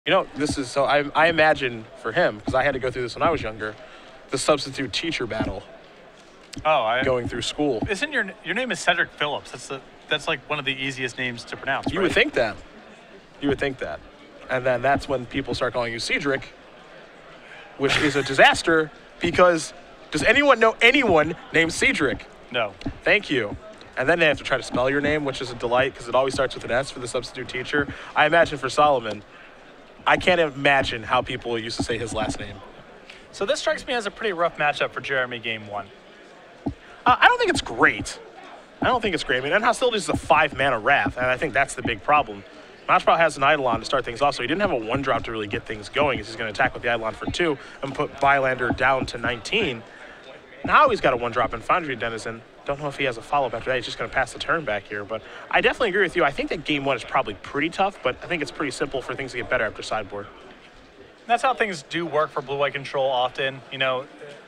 You know, this is so I imagine for him, because I had to go through this when I was younger, the substitute teacher battle Oh, going through school. Isn't your name is Cedric Phillips? That's like one of the easiest names to pronounce. You right? would think that. You would think that. And then that's when people start calling you Cedric, which is a disaster because does anyone know anyone named Cedric? No. Thank you. And then they have to try to spell your name, which is a delight because it always starts with an S for the substitute teacher. I imagine for Saolomon, I can't imagine how people used to say his last name. So this strikes me as a pretty rough matchup for Jeremy game one. I don't think it's great. I don't think it's great. I mean, Hostilities is a 5-mana Wrath, and I think that's the big problem. Moucheupao has an Eidolon to start things off, so he didn't have a 1-drop to really get things going. He's going to attack with the Eidolon for 2 and put Bylander down to 19. Now he's got a 1-drop in Foundry Denizen. Don't know if he has a follow-up after that. He's just going to pass the turn back here. But I definitely agree with you. I think that game one is probably pretty tough, but I think it's pretty simple for things to get better after sideboard. That's how things do work for blue-white control often. You know,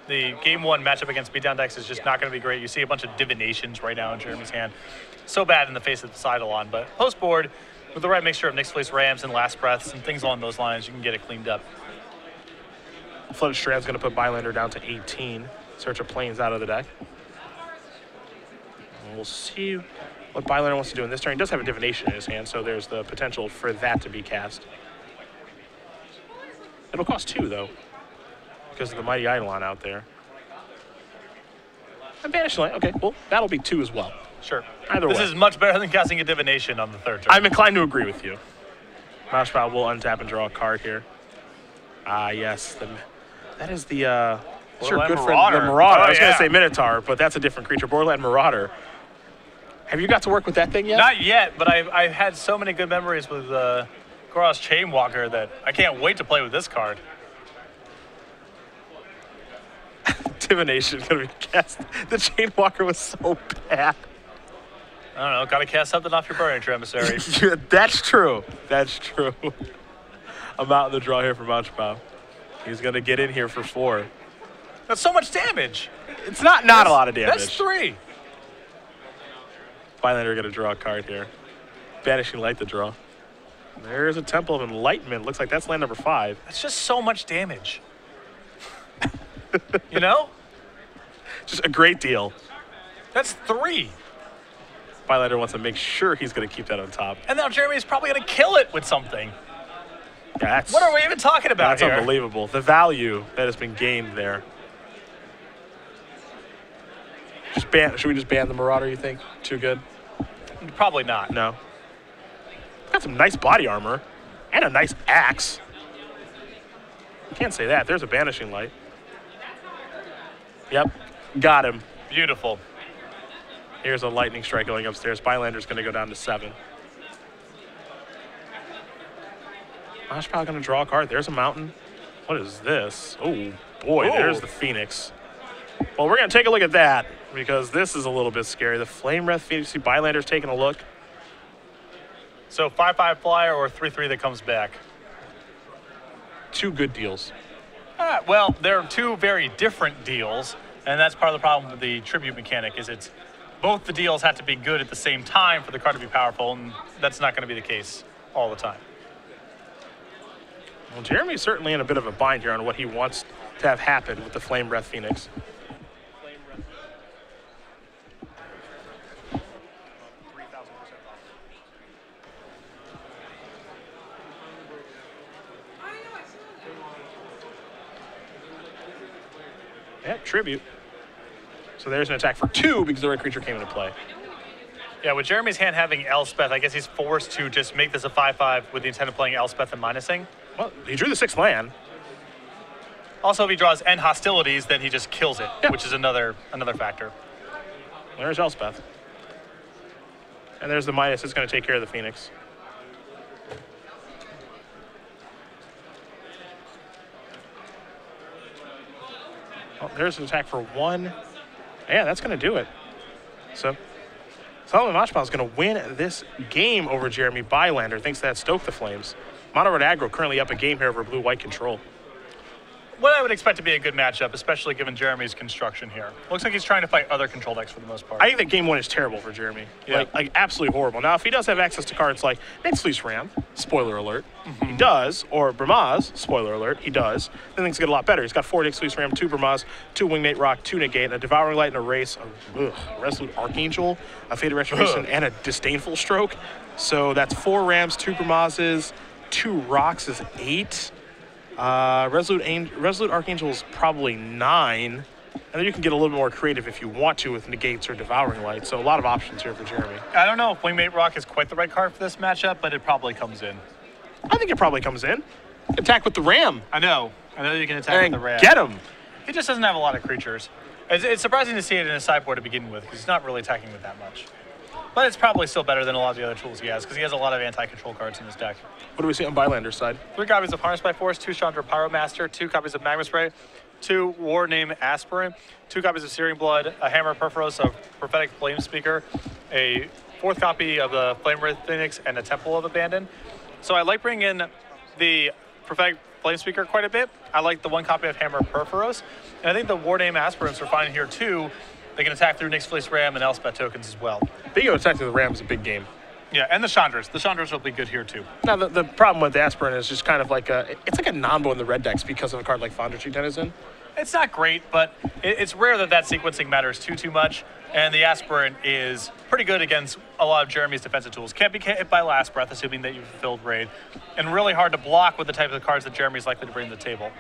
the game one matchup against beatdown decks is just not going to be great. You see a bunch of divinations right now in Jeremy's hand. So bad in the face of the Eidolon. But post-board, with the right mixture of Nyx Fleece Rams and Last Breaths and things along those lines, you can get it cleaned up. Flooded Strand's going to put Bylander down to 18. Search of Plains out of the deck. And we'll see what Bylander wants to do in this turn. He does have a divination in his hand, so there's the potential for that to be cast. It'll cost 2, though, because of the Mighty Eidolon out there. And Banishing Light, okay, well, that'll be 2 as well. Sure. Either way. This is much better than casting a divination on the third turn. I'm inclined to agree with you. Moucheupao will untap and draw a card here. Ah, yes. That is the, sure, good friend, the Marauder. I was going to say Minotaur, but that's a different creature. Borderland Marauder. Have you got to work with that thing yet? Not yet, but I've had so many good memories with Goros Chainwalker that I can't wait to play with this card. Divination going to be cast. The Chainwalker was so bad. I don't know, gotta cast something off your Burning Emissary. Yeah, that's true. That's true. I'm out in the draw here for Moucheupao. He's going to get in here for 4. That's so much damage. It's not a lot of damage. That's 3. Bylander going to draw a card here. Banishing Light to draw. There's a Temple of Enlightenment. Looks like that's land number 5. That's just so much damage. You know? Just a great deal. That's 3. Bylander wants to make sure he's going to keep that on top. And now Jeremy's probably going to kill it with something. Yeah, what are we even talking about here? That's unbelievable. The value that has been gained there. Should we just ban the Marauder, you think? Too good? Probably not. No. Got some nice body armor and a nice axe. Can't say that. There's a Banishing Light. Yep, got him. Beautiful. Here's a Lightning Strike going upstairs. Bylander's going to go down to 7. Moucheupao going to draw a card. There's a mountain. What is this? Oh, boy, there's the Phoenix. Well, we're going to take a look at that because this is a little bit scary. The Flame Wrath Phoenix. See, Bylander's taking a look. So 5/5 flyer or 3/3 that comes back? 2 good deals. Well, there are 2 very different deals, and that's part of the problem with the tribute mechanic is it's both the deals have to be good at the same time for the card to be powerful, and that's not going to be the case all the time. Well, Jeremy's certainly in a bit of a bind here on what he wants to have happen with the Flame Breath Phoenix. Yep, tribute. So there's an attack for 2 because the red creature came into play. Yeah, with Jeremy's hand having Elspeth, I guess he's forced to just make this a 5/5 with the intent of playing Elspeth and minusing. Well, he drew the 6th land. Also, if he draws End Hostilities, then he just kills it, which is another factor. There's Elspeth. And there's the minus. It's going to take care of the Phoenix. Oh, there's an attack for 1. Yeah, that's going to do it. So, Saolomon Moucheupao is going to win this game over Jeremy Bylander thanks to that Stoke the Flames. Mono Red Aggro currently up a game here over blue-white control. what I would expect to be a good matchup, especially given Jeremy's construction here. Looks like he's trying to fight other control decks for the most part. I think that game 1 is terrible for Jeremy. Yeah. Like absolutely horrible. Now, if he does have access to cards like Next Fleece Ram, spoiler alert, he does, or Bramaz, spoiler alert, he does, then things get a lot better. He's got 4 Next Fleece Ram, 2 Bramaz, 2 Wingmate Rock, 2 Negate, and a Devouring Light and a Race, a Resolute Archangel, a Faded Retribution, and a Disdainful Stroke. So that's 4 Rams, 2 Bramazes, 2 Rocks is 8. Resolute Archangel is probably 9. And then you can get a little bit more creative if you want to with Negates or Devouring Light. So a lot of options here for Jeremy. I don't know if Wingmate Rock is quite the right card for this matchup, but it probably comes in. I think it probably comes in. Attack with the Ram. I know you can attack And with the Ram. get him. He just doesn't have a lot of creatures. It's surprising to see it in a sideboard to begin with, because he's not really attacking with that much. But it's probably still better than a lot of the other tools he has, because he has a lot of anti-control cards in his deck. What do we see on Bylander's side? 3 copies of Harness by Force, 2 Chandra Pyromaster, 2 copies of Magma Spray, 2 War Name Aspirant, 2 copies of Searing Blood, a Hammer Perforos of Prophetic Flame Speaker, a 4th copy of the Flame Wraith Phoenix, and a Temple of Abandon. So I like bringing in the Prophetic Flame Speaker quite a bit. I like the 1 copy of Hammer Perforos, and I think the War Name Aspirants are fine here too. They can attack through Nyx Fleece Ram and Elspeth tokens as well. Being able to attack through the Ram is a big game. Yeah, and the Chandras. The Chandras will be good here too. Now, the problem with the Aspirant is just kind of like it's like a non-bo in the red decks because of a card like Fondra Denizen. It's not great, but it's rare that sequencing matters too much. And the Aspirant is pretty good against a lot of Jeremy's defensive tools. Can't be hit by Last Breath, assuming that you've fulfilled Raid. And really hard to block with the type of cards that Jeremy's likely to bring to the table.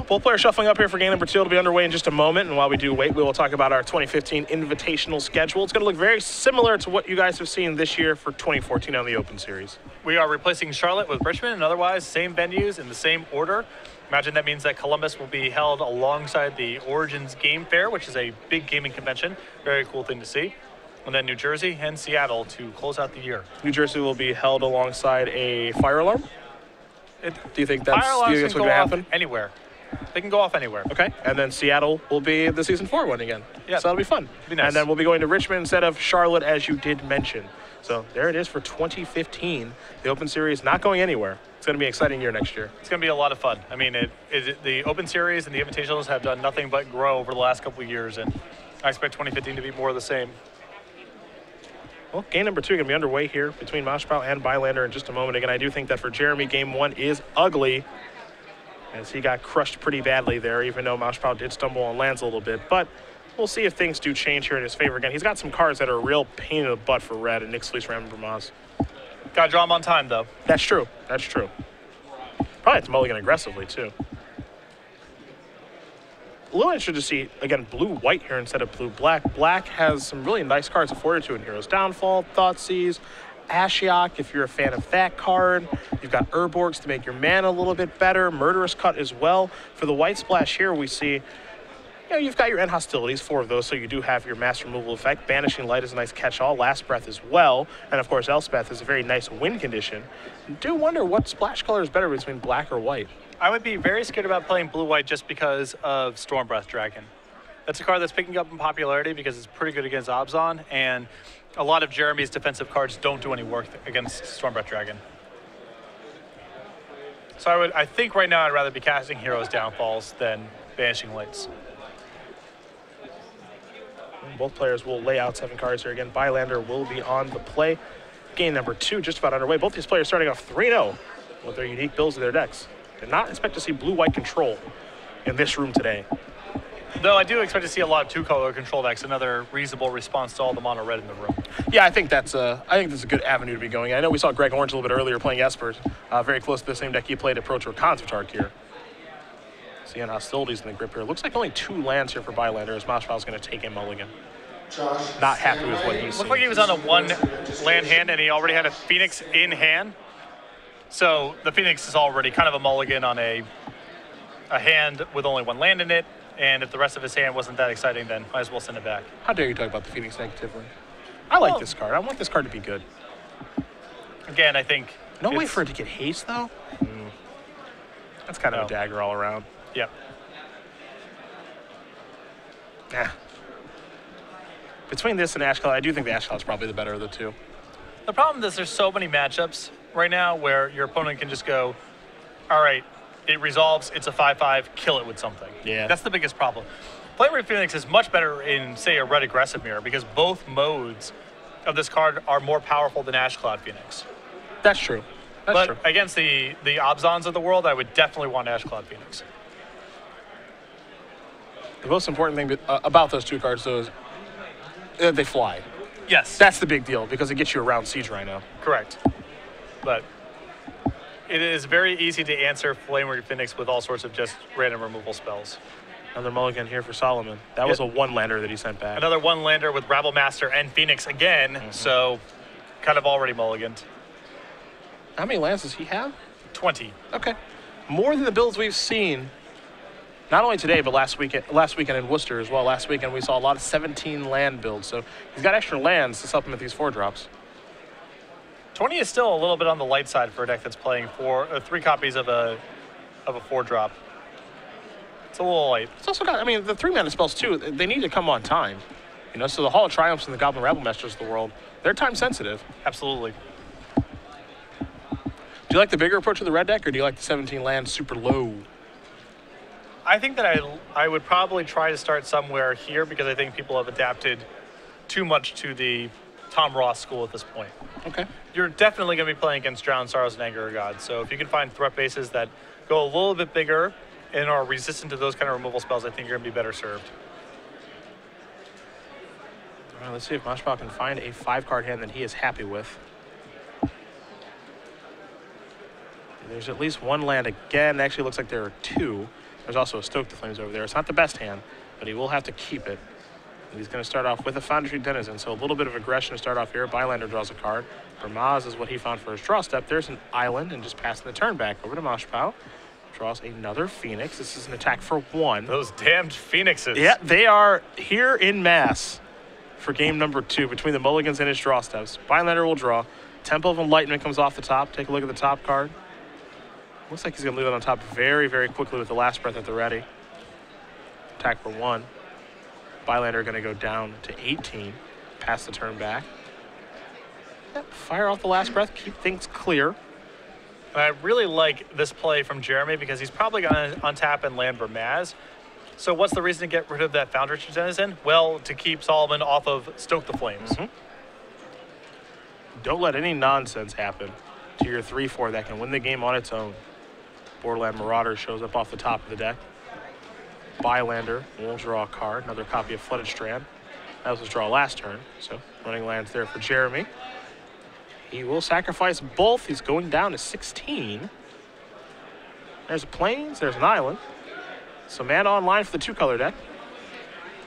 Both players shuffling up here for game number 2. It'll be underway in just a moment. And while we do wait, we will talk about our 2015 Invitational schedule. It's going to look very similar to what you guys have seen this year for 2014 on the Open Series. We are replacing Charlotte with Richmond, and otherwise same venues in the same order. Imagine that means that Columbus will be held alongside the Origins Game Fair, which is a big gaming convention. Very cool thing to see. And then New Jersey and Seattle to close out the year. New Jersey will be held alongside a fire alarm. Do you think that's Fire alarms what's can going go to off happen? anywhere. They can go off anywhere. Okay, and then Seattle will be the Season 4 one again. Yeah. So that'll be fun. Be nice. And then we'll be going to Richmond instead of Charlotte, as you did mention. So there it is for 2015. The Open Series not going anywhere. It's going to be an exciting year next year. It's going to be a lot of fun. I mean, the Open Series and the Invitationals have done nothing but grow over the last couple of years, and I expect 2015 to be more of the same. Well, game number 2 going to be underway here between Moucheupao and Bylander in just a moment. Again, I do think that for Jeremy, game 1 is ugly, as he got crushed pretty badly there, even though Moucheupao did stumble on lands a little bit. But we'll see if things do change here in his favor again. He's got some cards that are a real pain in the butt for red, and Nyx Fleece Ram and Bramaz. Got to draw them on time, though. That's true. That's true. Probably have to mulligan aggressively, too. A little interested to see, again, blue-white here instead of blue-black. Black has some really nice cards of Fortitude in Hero's Downfall, Thoughtseize, Ashiok, if you're a fan of that card. You've got Urborgs to make your mana a little bit better. Murderous Cut as well. For the white splash here, we see, you've got your End Hostilities, 4 of those, so you do have your Master Removal effect. Banishing Light is a nice catch-all. Last Breath as well. And, of course, Elspeth is a very nice win condition. I do wonder what splash color is better between black or white. I would be very scared about playing blue-white just because of Stormbreath Dragon. That's a card that's picking up in popularity because it's pretty good against Abzan, and a lot of Jeremy's defensive cards don't do any work against Stormbreath Dragon. So I think right now I'd rather be casting Heroes Downfalls than Banishing Lights. Both players will lay out 7 cards here again. Bylander will be on the play. Game number 2 just about underway. Both these players starting off 3-0 with their unique builds of their decks. Did not expect to see blue-white control in this room today. Though I do expect to see a lot of 2-color control decks, another reasonable response to all the mono red in the room. Yeah, I think that's a good avenue to be going. I know we saw Greg Orange a little bit earlier playing Espers, very close to the same deck he played at Pro Tour Contratark here. Seeing hostilities in the grip here. Looks like only 2 lands here for Bylander, as Mouchepao's going to take a mulligan. Not happy with what he's seeing. Looked like he was on a 1 land hand, and he already had a Phoenix in hand. So the Phoenix is already kind of a mulligan on a hand with only 1 land in it. And if the rest of his hand wasn't that exciting, then might as well send it back. How dare you talk about the Phoenix negatively? I like this card. I want this card to be good. Again, I think... No way for it to get haste, though? That's kind of a dagger all around. Yep. Yeah. Between this and Ash Color, I do think the Ash Color is probably the better of the 2. The problem is there's so many matchups right now where your opponent can just go, all right, it resolves, it's a 5/5, kill it with something. Yeah. That's the biggest problem. Flame Red Phoenix is much better in, say, a red aggressive mirror because both modes of this card are more powerful than Ash Cloud Phoenix. That's true. That's true. But against the Obzons of the world, I would definitely want Ash Cloud Phoenix. The most important thing about those two cards, though, is they fly. Yes. That's the big deal because it gets you around Siege Rhino. Correct. But it is very easy to answer Flame Red Phoenix with all sorts of just random removal spells. Another mulligan here for Saolomon. That was a one-lander that he sent back. Another one-lander with Rabble Master and Phoenix again, so kind of already mulliganed. How many lands does he have? 20. Okay. More than the builds we've seen, not only today, but last weekend in Worcester as well. Last weekend we saw a lot of 17 land builds, so he's got extra lands to supplement these 4-drops. 20 is still a little bit on the light side for a deck that's playing 3 copies of a 4-drop. It's a little light. It's also got, I mean, the 3-mana spells too, they need to come on time. You know, so the Hall of Triumphs and the Goblin Rabble Masters of the world, they're time sensitive. Absolutely. Do you like the bigger approach of the red deck, or do you like the 17 land super low? I think that I would probably try to start somewhere here because I think people have adapted too much to the Tom Ross school at this point. Okay. You're definitely going to be playing against Drowned Sorrows and Anger of God, so if you can find threat bases that go a little bit bigger and are resistant to those kind of removal spells, I think you're going to be better served. All right, let's see if Moucheupao can find a 5-card hand that he is happy with. There's at least one land again. Actually, looks like there are 2. There's also a Stoke the Flames over there. It's not the best hand, but he will have to keep it. And he's going to start off with a Foundry Denizen, so a little bit of aggression to start off here. Bylander draws a card. Vermaz is what he found for his draw step. There's an island, and just passing the turn back over to Moucheupao. Draws another Phoenix. This is an attack for 1. Those damned Phoenixes. Yeah, they are here in mass for game number 2 between the mulligans and his draw steps. Bylander will draw. Temple of Enlightenment comes off the top. Take a look at the top card. Looks like he's going to leave it on top very, very quickly with the last breath at the ready. Attack for 1. Bylander going to go down to 18. Pass the turn back. Yep, fire off the last breath. Keep things clear. And I really like this play from Jeremy because he's probably going to untap and land Vermaz. So what's the reason to get rid of that Foundry Denizen? Well, to keep Saolomon off of Stoke the Flames. Don't let any nonsense happen to your 3-4 that can win the game on its own. Borderland Marauder shows up off the top of the deck. Bylander will draw a card, another copy of Flooded Strand. That was his draw last turn, so running lands there for Jeremy. He will sacrifice both. He's going down to 16. There's a Plains, there's an island. So mana online for the 2-color deck.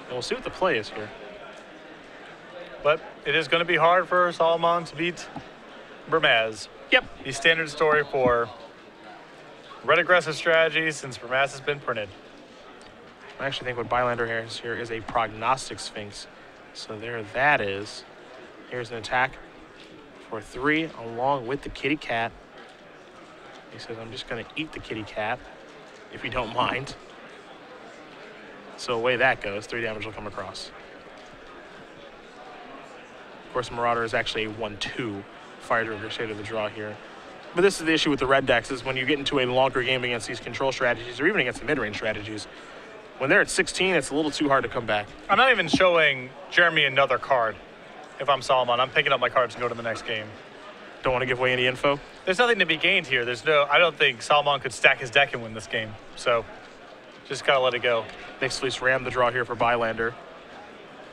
And we'll see what the play is here. But it is going to be hard for Saolomon to beat Vermaz. Yep. The standard story for red aggressive strategy since Vermaz has been printed. I actually think what Bylander has here is a Prognostic Sphinx. So there that is. Here's an attack for 3 along with the kitty cat. He says, I'm just going to eat the kitty cat, if you don't mind. So away that goes. 3 damage will come across. Of course, Marauder is actually a 1/2 Fire Driven Crusade of the draw here. But this is the issue with the red decks, is when you get into a longer game against these control strategies, or even against the mid-range strategies, when they're at 16, it's a little too hard to come back. I'm not even showing Jeremy another card. If I'm Saolomon, I'm picking up my cards and go to the next game. Don't want to give away any info? There's nothing to be gained here. I don't think Saolomon could stack his deck and win this game. So just gotta let it go. Next Fleece Ram the draw here for Bylander.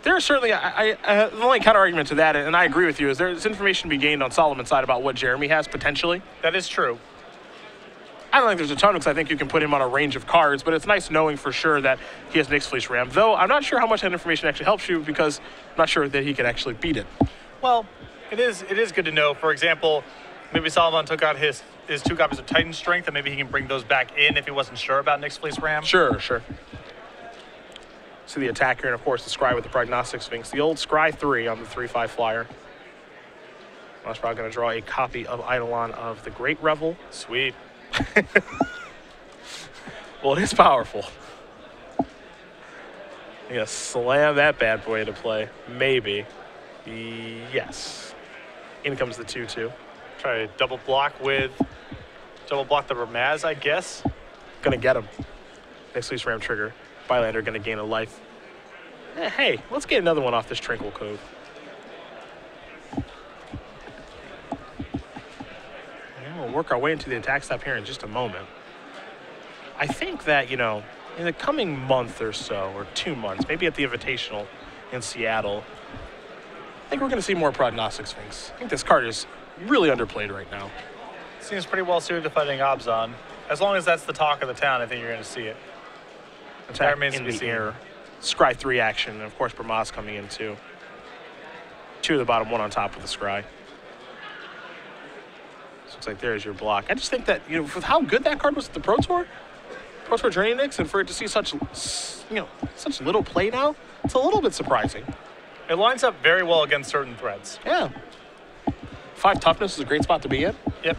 There's certainly, the only counter argument to that, and I agree with you, is there's information to be gained on Solomon's side about what Jeremy has potentially. That is true. I don't think there's a ton, because I think you can put him on a range of cards, but it's nice knowing for sure that he has Nyx Fleece Ram. Though I'm not sure how much that information actually helps you, because I'm not sure that he can actually beat it. Well, it is good to know. For example, maybe Saolomon took out his 2 copies of Titan Strength, and maybe he can bring those back in if he wasn't sure about Nyx Fleece Ram. Sure. See the attack here, and of course the Scry with the Prognostic Sphinx. The old Scry 3 on the 3/5 flyer. I'm probably going to draw a copy of Eidolon of the Great Revel. Sweet. Well, it is powerful. I'm going to slam that bad boy into play. Maybe. Yes. In comes the 2/2. Try to double block the Vermaz, I guess. Gonna get him. Next loose ram trigger. Bylander gonna gain a life. Hey, let's get another one off this Tranquil Cove. And we'll work our way into the attack step here in just a moment. I think that, in the coming month or so, or 2 months, maybe at the Invitational in Seattle, I think we're going to see more Prognostic Sphinx. I think this card is really underplayed right now. Seems pretty well suited to fighting Obzon. As long as that's the talk of the town, I think you're going to see it. Attack in the air. Scry 3 action, and of course Brahmas coming in too. 2 to the bottom, 1 on top with the Scry. Looks like there's your block. I just think that, with how good that card was at the Pro Tour Journey Nix, and for it to see such little play now, it's a little bit surprising. It lines up very well against certain threats. Yeah. 5 toughness is a great spot to be in. Yep.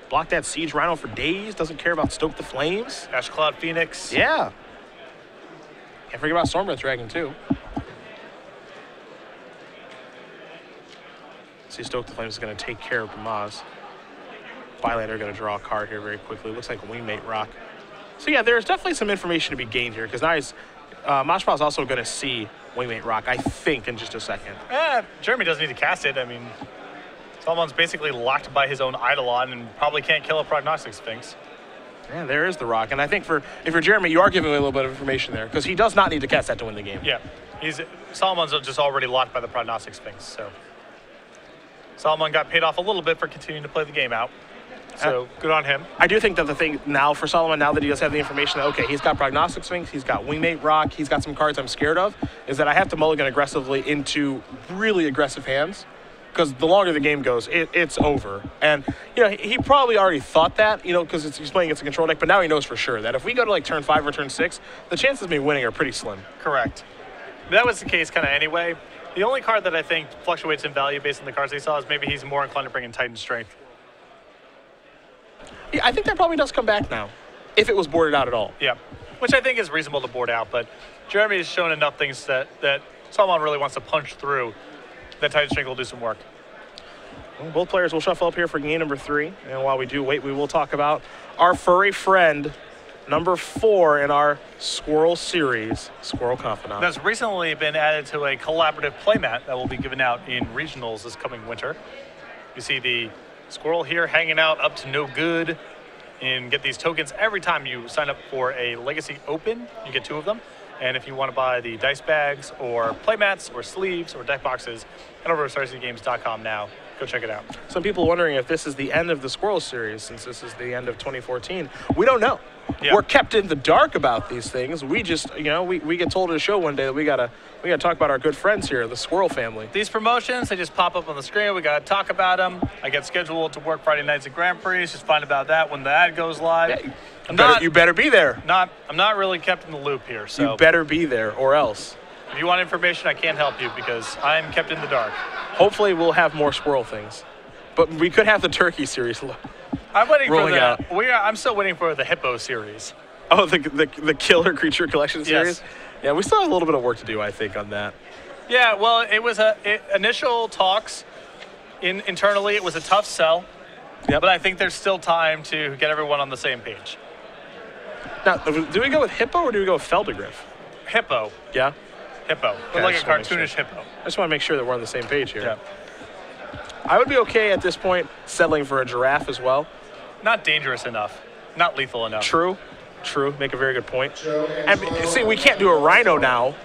Block that Siege Rhino for days. Doesn't care about Stoke the Flames. Ash Cloud Phoenix. Yeah. Can't forget about Stormbreath Dragon, too. See, Stoke the Flames is going to take care of the Maz. Bylander going to draw a card here very quickly. Looks like Wingmate Rock. So, yeah, there's definitely some information to be gained here, because now Moucheupao is also going to see Wingmate Rock, I think, in just a second. Jeremy doesn't need to cast it. I mean, Saolomon's basically locked by his own Eidolon and probably can't kill a Prognostic Sphinx. Yeah, there is the Rock. And I think if you're Jeremy, you are giving away a little bit of information there, because he does not need to cast that to win the game. Yeah, Saolomon's just already locked by the Prognostic Sphinx, so Saolomon got paid off a little bit for continuing to play the game out. So good on him. I do think that the thing now for Saolomon, now that he does have the information that, okay, he's got Prognostic Sphinx, he's got Wingmate Rock, he's got some cards I'm scared of, is that I have to mulligan aggressively into really aggressive hands, because the longer the game goes, it's over. And, he probably already thought that, because he's playing against a control deck, but now he knows for sure that if we go to like turn 5 or turn 6, the chances of me winning are pretty slim. Correct. That was the case kind of anyway. The only card that I think fluctuates in value based on the cards they saw is maybe he's more inclined to bring in Titan Strength. Yeah, I think that probably does come back now, if it was boarded out at all. Yeah, which I think is reasonable to board out, but Jeremy has shown enough things that Saolomon really wants to punch through, that Titan Strength will do some work. Well, both players will shuffle up here for game number 3, and while we do wait, we will talk about our furry friend, number 4 in our Squirrel series, Squirrel Confidant. That's recently been added to a collaborative playmat that will be given out in regionals this coming winter. You see the Squirrel here hanging out up to no good, and get these tokens every time you sign up for a Legacy Open. You get 2 of them. And if you want to buy the dice bags or playmats or sleeves or deck boxes, head over to StarCityGames.com now. Go check it out. Some people wondering if this is the end of the Squirrel series, since this is the end of 2014. We don't know. Yeah. We're kept in the dark about these things. We just, we get told at a show one day that we gotta talk about our good friends here, the Squirrel family. These promotions, they just pop up on the screen. We gotta talk about them. I get scheduled to work Friday nights at Grand Prix. Just find about that when the ad goes live. Yeah, you better be there. I'm not really kept in the loop here. So you better be there, or else. If you want information, I can't help you because I'm kept in the dark. Hopefully, we'll have more Squirrel things, but we could have the Turkey series. I'm waiting for out. I'm still waiting for the Hippo series. Oh, the Killer Creature Collection series? Yes. Yeah, we still have a little bit of work to do, I think, on that. Yeah, well, it was initial talks internally. It was a tough sell, but I think there's still time to get everyone on the same page. Now, do we go with Hippo or do we go with Feldegriff? Hippo. Yeah? Hippo. Okay, Like a cartoonish hippo. I just want to make sure that we're on the same page here. Yeah. I would be okay at this point settling for a giraffe as well. Not dangerous enough. Not lethal enough. True. Make a very good point. And see, we can't do a rhino now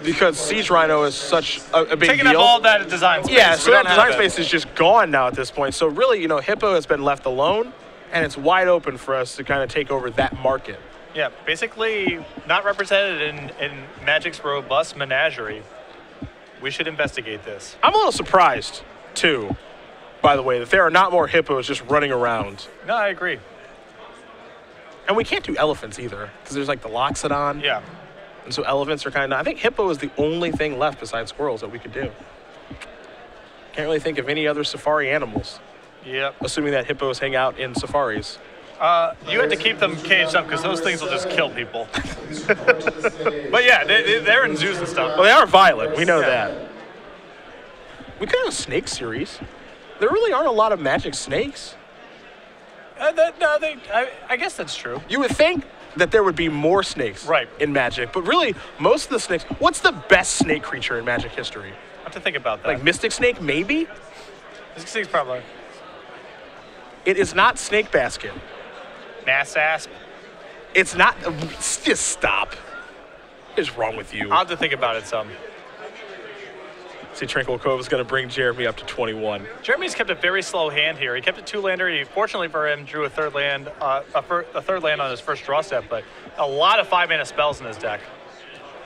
because Siege Rhino is such a big deal. Taking up all that design space. Yeah, so that design space is just gone now at this point. So really, Hippo has been left alone, and it's wide open for us to kind of take over that market. Yeah, basically not represented in Magic's robust menagerie. We should investigate this. I'm a little surprised, too, by the way, that there are not more hippos just running around. No, I agree. And we can't do elephants either, because there's like the Loxodon. Yeah. And so elephants are kind of, I think hippo is the only thing left besides squirrels that we could do. Can't really think of any other safari animals. Yep. Assuming that hippos hang out in safaris. You have to keep them caged up because those things will just kill people. But yeah, they're in zoos and stuff. Well, they are violent. We know that. We could have a snake series. There really aren't a lot of magic snakes. I guess that's true. You would think that there would be more snakes in Magic, but really, most of the snakes, what's the best snake creature in Magic history? I have to think about that. Like Mystic Snake, maybe? Mystic Snake's probably. It is not Snake Basket. Mass Asp. It's not, just stop. What is wrong with you? I'll have to think about it some. See, Tranquil Cove is going to bring Jeremy up to 21. Jeremy's kept a very slow hand here. He kept a 2-lander. He, fortunately for him, drew a third land, a third land on his first draw step, but a lot of 5-mana spells in his deck,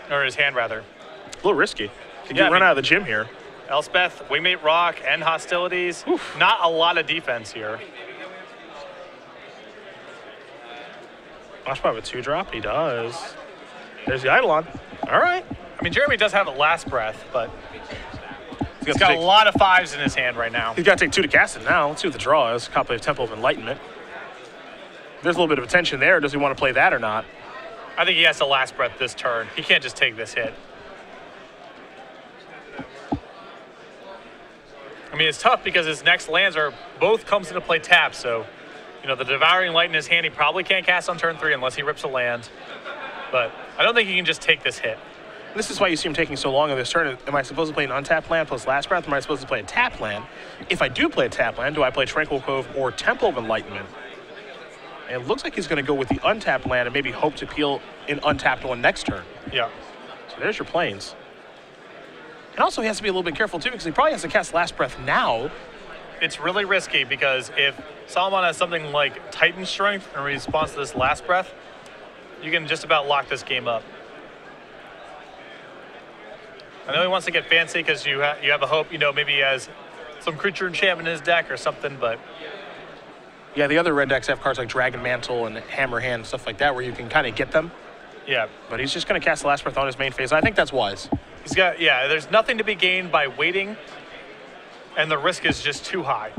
or his hand rather. A little risky. Can you run out of the gym here? Elspeth, Wingmate Rock, and Hostilities. Oof. Not a lot of defense here. Moucheupao have a 2-drop. He does. There's the Eidolon. All right. I mean, Jeremy does have a Last Breath, but he's got a lot of 5s in his hand right now. He's got to take 2 to cast it now. Let's see what the draw is. Copy of Temple of Enlightenment. There's a little bit of attention there. Does he want to play that or not? I think he has to Last Breath this turn. He can't just take this hit. I mean, it's tough because his next lands are both comes into play tapped, so you know, the Devouring Light in his hand, he probably can't cast on turn 3 unless he rips a land. But I don't think he can just take this hit. This is why you see him taking so long on this turn. Am I supposed to play an untapped land plus Last Breath, or am I supposed to play a tapped land? If I do play a tapped land, do I play Tranquil Cove or Temple of Enlightenment? And it looks like he's going to go with the untapped land and maybe hope to peel an untapped one next turn. Yeah. So there's your plains. And also he has to be a little bit careful too, because he probably has to cast Last Breath now. It's really risky because if Saolomon has something like Titan Strength in response to this Last Breath, you can just about lock this game up. I know he wants to get fancy because you have a hope, you know, maybe he has some creature enchantment in his deck or something, but... Yeah, the other red decks have cards like Dragon Mantle and Hammer Hand and stuff like that where you can kind of get them. Yeah. But he's just going to cast Last Breath on his main phase. I think that's wise. He's got, yeah, there's nothing to be gained by waiting, and the risk is just too high.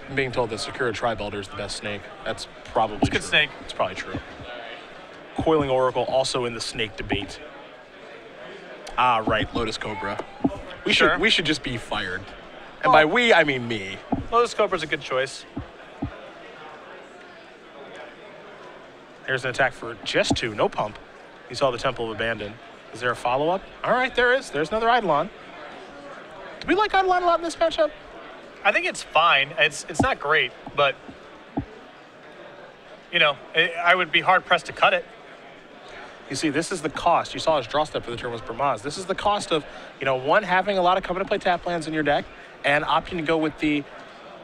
I'm being told that Sakura Tri-Belder is the best snake. That's probably true. It's a good snake. It's probably true. Coiling Oracle also in the snake debate. Ah, right, Lotus Cobra. We should just be fired. And by we, I mean me. Lotus Cobra's a good choice. There's an attack for just 2, no pump. You saw the Temple of Abandon. Is there a follow-up? All right, there is. There's another Eidolon. Do we like Eidolon a lot in this matchup? I think it's fine. It's not great, but, you know, I would be hard-pressed to cut it. You see, this is the cost. You saw his draw step for the turn was Bramaz. This is the cost of, you know, one, having a lot of come-into-play tap lands in your deck, and opting to go with the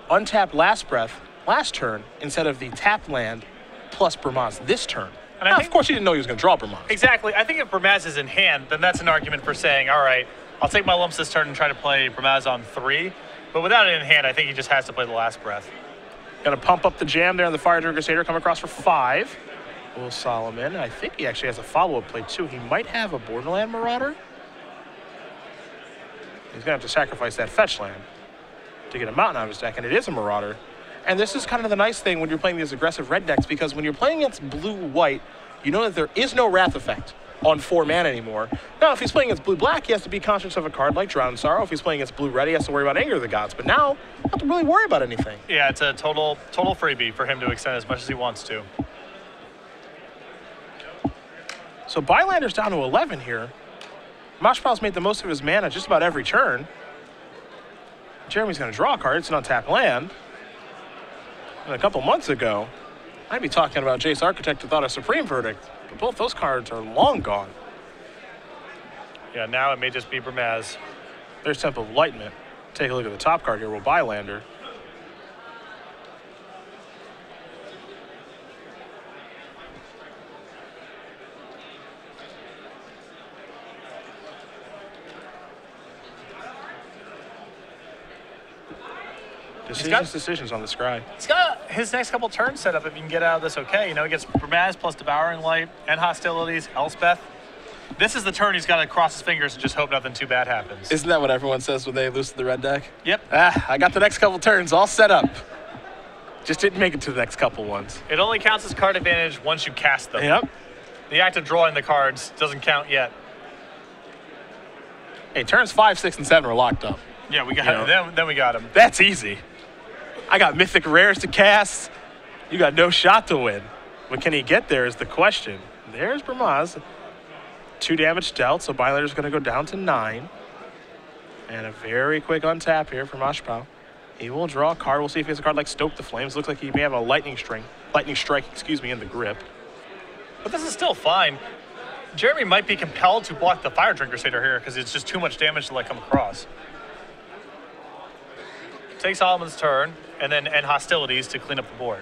untapped Last Breath last turn instead of the tapped land plus Bramaz this turn. And now, of course, he didn't know he was going to draw Bramaz. Exactly. I think if Bramaz is in hand, then that's an argument for saying, all right, I'll take my lumps this turn and try to play Bramaz on 3. But without it in hand, I think he just has to play the Last Breath. Going to pump up the jam there on the Fire Druid Crusader, come across for 5. Will Saolomon. I think he actually has a follow-up play, too. He might have a Borderland Marauder. He's going to have to sacrifice that fetch land to get a mountain out of his deck, and it is a Marauder. And this is kind of the nice thing when you're playing these aggressive red decks, because when you're playing against blue-white, you know that there is no Wrath effect on 4 mana anymore. Now, if he's playing against blue-black, he has to be conscious of a card like Drowned Sorrow. If he's playing against blue-red, he has to worry about Anger of the Gods. But now, you don't have to really worry about anything. Yeah, it's a total freebie for him to extend as much as he wants to. So Bylander's down to 11 here. Mouchepao's made the most of his mana just about every turn. Jeremy's going to draw a card. It's an untapped land. And a couple months ago, I'd be talking about Jace Architect who thought a Supreme Verdict. But both those cards are long gone. Yeah, now it may just be Bramaz. There's Temple of Enlightenment. Take a look at the top card here. Will Bylander. Decisions on the scry. He's got his next couple turns set up if you can get out of this okay. You know, he gets Bramaz plus Devouring Light and Hostilities, Elspeth. This is the turn he's got to cross his fingers and just hope nothing too bad happens. Isn't that what everyone says when they lose to the red deck? Yep. I got the next couple turns all set up. Just didn't make it to the next couple ones. It only counts as card advantage once you cast them. Yep. The act of drawing the cards doesn't count yet. Hey, turns 5, 6, and 7 are locked up. Yeah, we got him. Then we got him. That's easy. I got mythic rares to cast. You got no shot to win. But can he get there is the question. There's Bramaz. 2 damage dealt, so Bylander's going to go down to 9. And a very quick untap here for Moucheupao. He will draw a card. We'll see if he has a card like Stoke the Flames. Looks like he may have a lightning strike, in the grip. But this is still fine. Jeremy might be compelled to block the Fire Drink Crusader here because it's just too much damage to let come across. Take Solomon's turn and then end hostilities to clean up the board.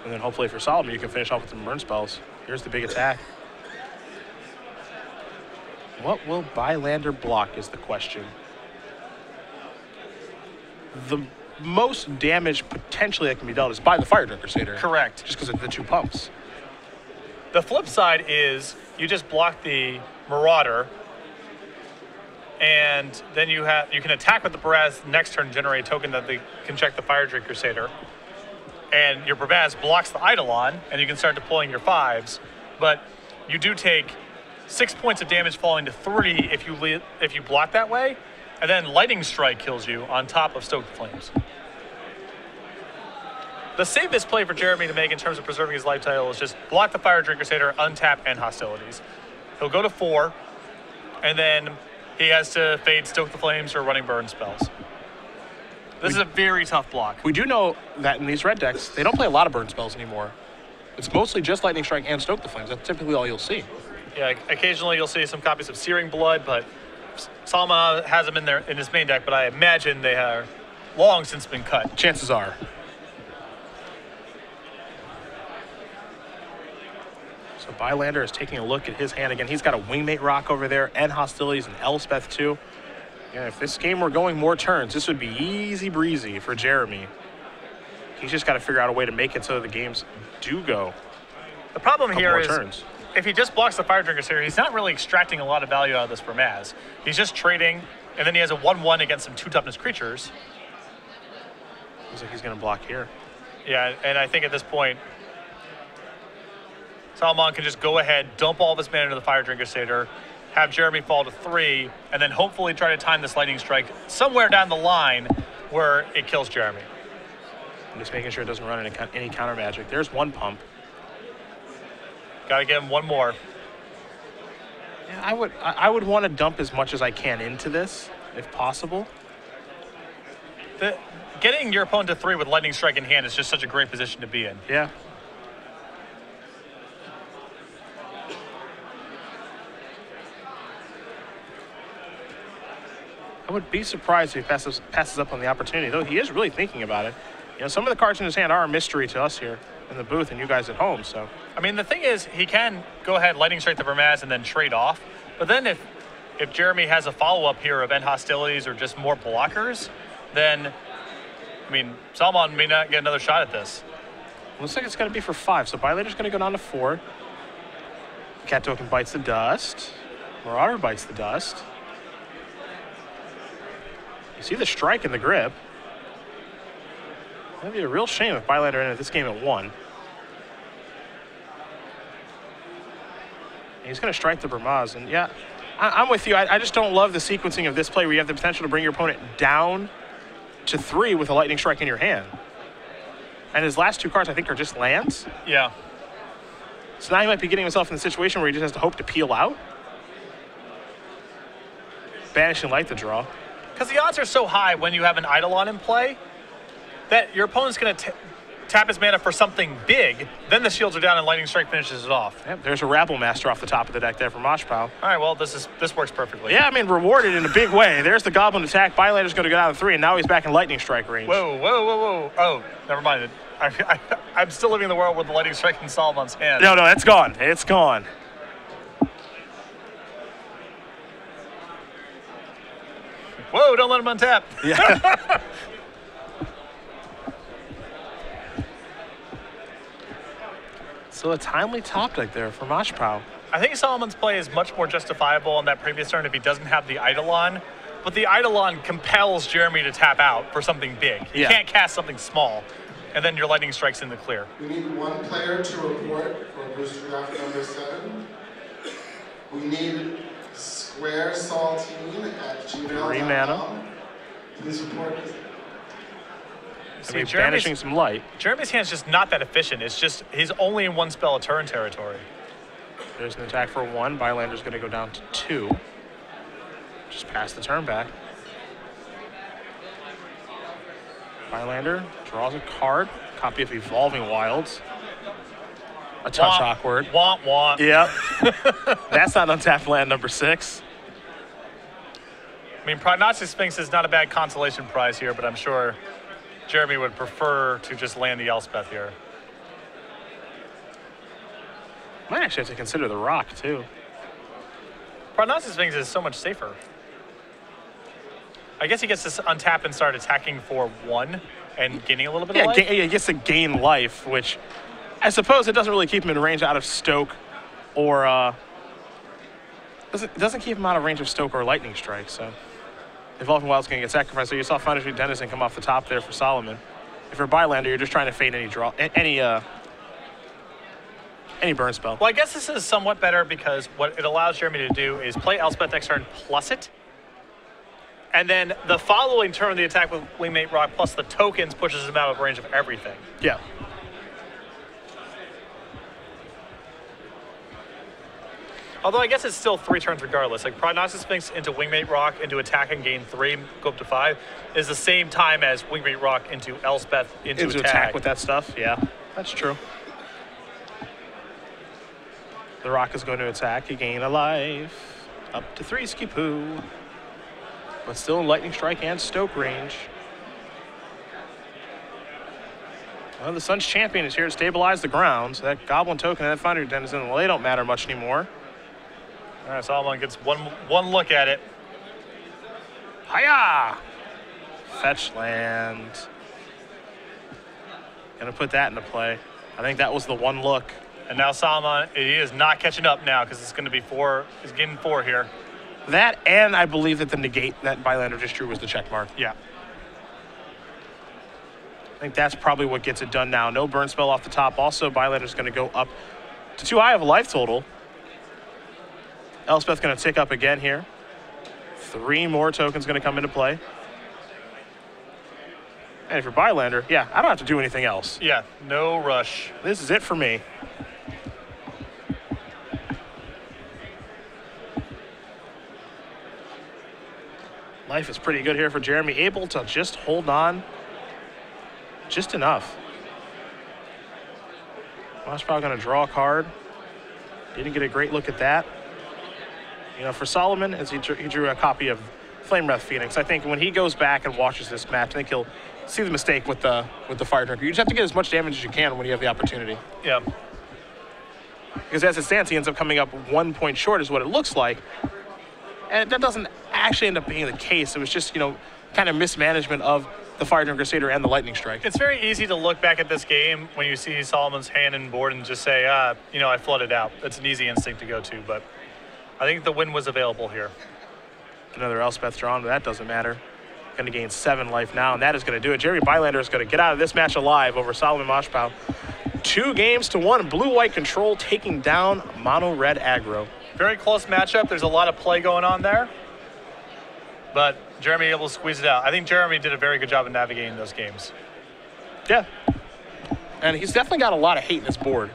And then hopefully for Saolomon, you can finish off with some burn spells. Here's the big attack. What will Bylander block is the question. The most damage potentially that can be dealt is by the Fire Drink Crusader. Correct. Just because of the 2 pumps. The flip side is you just block the Marauder, and then you can attack with the Baraz next turn, generate a token that they can check the Fire Drink Crusader. And your Baraz blocks the Eidolon, and you can start deploying your 5s. But you do take 6 points of damage falling to 3 if you block that way, and then Lightning Strike kills you on top of Stoke the Flames. The safest play for Jeremy to make in terms of preserving his life title is just block the Fire Drink Crusader, untap, and hostilities. He'll go to 4, and then he has to fade Stoke the Flames or running burn spells. This is a very tough block. We do know that in these red decks, they don't play a lot of burn spells anymore. It's mostly just Lightning Strike and Stoke the Flames. That's typically all you'll see. Yeah, occasionally you'll see some copies of Searing Blood, but Saolomon has them in his main deck, but I imagine they are long since been cut. Chances are. So Bylander is taking a look at his hand again. He's got a Wingmate Rock over there and hostilities and Elspeth too. Yeah, if this game were going more turns, this would be easy breezy for Jeremy. He's just got to figure out a way to make it so the games do go. The problem here is turns. If he just blocks the Fire Drinker here, he's not really extracting a lot of value out of this for Maz. He's just trading, and then he has a 1/1 against some 2 toughness creatures. Looks like he's going to block here. Yeah, and I think at this point, Saolomon can just go ahead, dump all of his mana into the Fire Drinker Satyr, have Jeremy fall to 3, and then hopefully try to time this Lightning Strike somewhere down the line where it kills Jeremy. I'm just making sure it doesn't run any counter magic. There's 1 pump. Got to give him 1 more. Yeah, I would want to dump as much as I can into this, if possible. Getting your opponent to 3 with Lightning Strike in hand is just such a great position to be in. Yeah. I would be surprised if he passes up on the opportunity, though he is really thinking about it. You know, some of the cards in his hand are a mystery to us here in the booth and you guys at home, so. I mean, the thing is, he can go ahead, Lightning Strike the Vermaz, and then trade off. But then if Jeremy has a follow-up here of end hostilities or just more blockers, then, I mean, Saolomon may not get another shot at this. Looks like it's going to be for 5, so Bylander's going to go down to 4. Cat Token bites the dust. Marauder bites the dust. You see the strike in the grip. That'd be a real shame if Bylander ended this game at 1. He's going to strike the Bramaz, and yeah, I'm with you. I just don't love the sequencing of this play where you have the potential to bring your opponent down to 3 with a Lightning Strike in your hand. And his last 2 cards, I think, are just lands. Yeah. So now he might be getting himself in the situation where he just has to hope to peel out. Banishing Light the draw. Because the odds are so high when you have an Eidolon in play that your opponent's going to tap his mana for something big, then the shields are down and Lightning Strike finishes it off. Yep, there's a Rabble Master off the top of the deck there for Moucheupao. All right, well, this works perfectly. Yeah, I mean, rewarded in a big way. There's the Goblin attack. Bylander's going to go down to 3, and now he's back in Lightning Strike range. Whoa, whoa, whoa, whoa. Oh, never mind. I'm still living in the world with the Lightning Strike in Solomon's hand. No, it's gone. It's gone. Whoa, don't let him untap. Yeah. So a timely top deck there for Moucheupao. I think Solomon's play is much more justifiable on that previous turn if he doesn't have the Eidolon. But the Eidolon compels Jeremy to tap out for something big. He can't cast something small. And then your Lightning Strike's in the clear. We need 1 player to report for booster draft number 7. We need SquareSaltine at gmail.com. 3 mana. Please report. See, banishing some light. Jeremy's hand's just not that efficient. It's just he's only in one spell a turn territory. There's an attack for 1. Bylander's going to go down to 2. Just pass the turn back. Bylander draws a card. Copy of Evolving Wilds. A touch awkward. Womp womp. Yep. That's not untapped land number 6. I mean, Prognostic Sphinx is not a bad consolation prize here, but I'm sure Jeremy would prefer to just land the Elspeth here. Might actually have to consider the rock, too. Prognostic Sphinx is so much safer. I guess he gets to untap and start attacking for 1 and gaining a little bit of life. Yeah, he gets to gain life, which I suppose it doesn't really keep him in range out of Stoke or doesn't keep him out of range of Stoke or Lightning Strike. So Evolving Wild's going to get sacrificed. So you saw Foundry Street Denizen come off the top there for Saolomon. If you're Bylander, you're just trying to fade any burn spell. Well, I guess this is somewhat better because what it allows Jeremy to do is play Elspeth next turn plus it. And then the following turn, the attack with Wingmate Rock plus the tokens pushes him out of range of everything. Yeah. Although I guess it's still 3 turns regardless. Like Prognostic Sphinx into Wingmate Rock into attack and gain 3, go up to 5, is the same time as Wingmate Rock into Elspeth into attack with that stuff. Yeah, that's true. The rock is going to attack. You gain a life. Up to 3 Skipoo. But still in Lightning Strike and Stoke range. Well, the Sun's Champion is here to stabilize the ground. So that Goblin token and that Foundry Denizen, well, they don't matter much anymore. All right, Saolomon gets one look at it. Hiya! Fetch land. Gonna put that into play. I think that was the one look. And now Saolomon, he is not catching up now because it's going to be 4. He's getting 4 here. That, and I believe that the negate that Bylander just drew was the check mark. Yeah. I think that's probably what gets it done now. No burn spell off the top. Also, Bylander's going to go up to 2 high of a life total. Elspeth going to tick up again here. 3 more tokens going to come into play. And if you're Bylander, yeah, I don't have to do anything else. Yeah, no rush. This is it for me. Life is pretty good here for Jeremy. Able to just hold on just enough. Moucheupao going to draw a card. Didn't get a great look at that. You know, for Saolomon, as he drew a copy of Flame Wrath Phoenix, I think when he goes back and watches this match, I think he'll see the mistake with the Fire Drinker. You just have to get as much damage as you can when you have the opportunity. Yeah. Because as it stands, he ends up coming up 1 point short is what it looks like. And that doesn't actually end up being the case. It was just, you know, kind of mismanagement of the Fire Drinker Crusader and the Lightning Strike. It's very easy to look back at this game when you see Solomon's hand and board and just say, you know, I flooded out. That's an easy instinct to go to, but I think the win was available here. Another Elspeth drawn, but that doesn't matter. Going to gain 7 life now, and that is going to do it. Jeremy Bylander is going to get out of this match alive over Saolomon Moucheupao. 2 games to 1. Blue-white control taking down mono-red aggro. Very close matchup. There's a lot of play going on there, but Jeremy able to squeeze it out. I think Jeremy did a very good job of navigating those games. Yeah. And he's definitely got a lot of hate in his board.